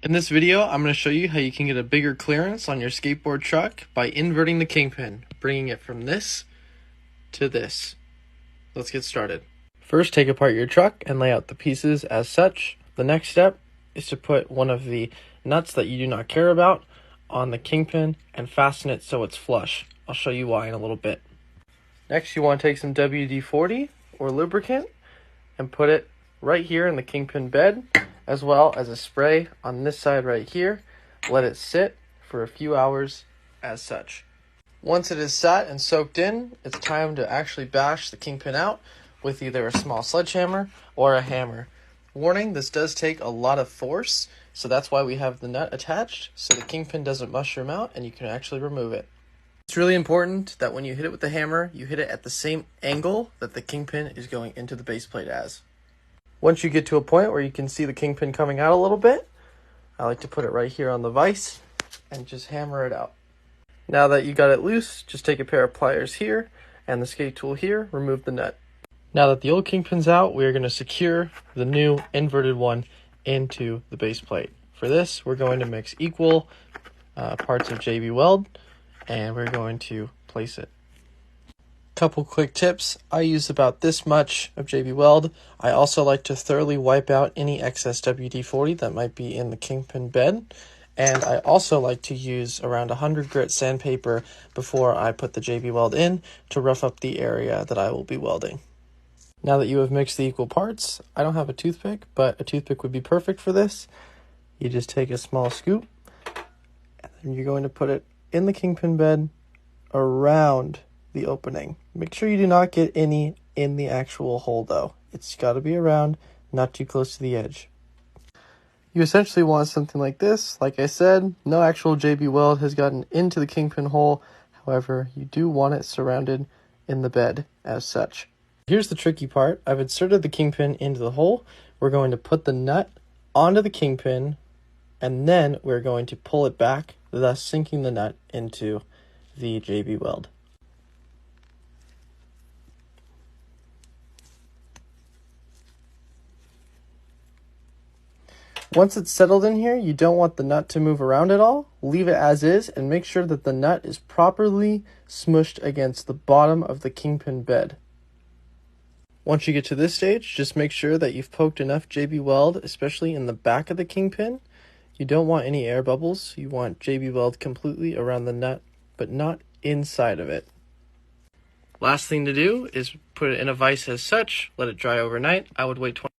In this video, I'm going to show you how you can get a bigger clearance on your skateboard truck by inverting the kingpin, bringing it from this to this. Let's get started. First, take apart your truck and lay out the pieces as such. The next step is to put one of the nuts that you do not care about on the kingpin and fasten it so it's flush. I'll show you why in a little bit. Next, you want to take some WD-40 or lubricant and put it right here in the kingpin bed, as well as a spray on this side right here. Let it sit for a few hours as such. Once it is sat and soaked in, it's time to actually bash the kingpin out with either a small sledgehammer or a hammer. Warning, this does take a lot of force, so that's why we have the nut attached, so the kingpin doesn't mushroom out and you can actually remove it. It's really important that when you hit it with the hammer, you hit it at the same angle that the kingpin is going into the base plate as. Once you get to a point where you can see the kingpin coming out a little bit, I like to put it right here on the vise and just hammer it out. Now that you got it loose, just take a pair of pliers here and the skate tool here, remove the nut. Now that the old kingpin's out, we are going to secure the new inverted one into the base plate. For this, we're going to mix equal parts of JB Weld, and we're going to place it. Couple quick tips. I use about this much of JB Weld. I also like to thoroughly wipe out any excess WD-40 that might be in the kingpin bed. And I also like to use around 100 grit sandpaper before I put the JB Weld in to rough up the area that I will be welding. Now that you have mixed the equal parts, I don't have a toothpick, but a toothpick would be perfect for this. You just take a small scoop, and then you're going to put it in the kingpin bed around the opening. Make sure you do not get any in the actual hole though. It's got to be around, not too close to the edge. You essentially want something like this. Like I said, no actual JB Weld has gotten into the kingpin hole. However, you do want it surrounded in the bed as such. Here's the tricky part. I've inserted the kingpin into the hole. We're going to put the nut onto the kingpin, and then we're going to pull it back, thus sinking the nut into the JB Weld. Once it's settled in here, you don't want the nut to move around at all. Leave it as is and make sure that the nut is properly smushed against the bottom of the kingpin bed. Once you get to this stage, just make sure that you've poked enough JB Weld, especially in the back of the kingpin. You don't want any air bubbles. You want JB Weld completely around the nut, but not inside of it. Last thing to do is put it in a vise as such, let it dry overnight. I would wait 20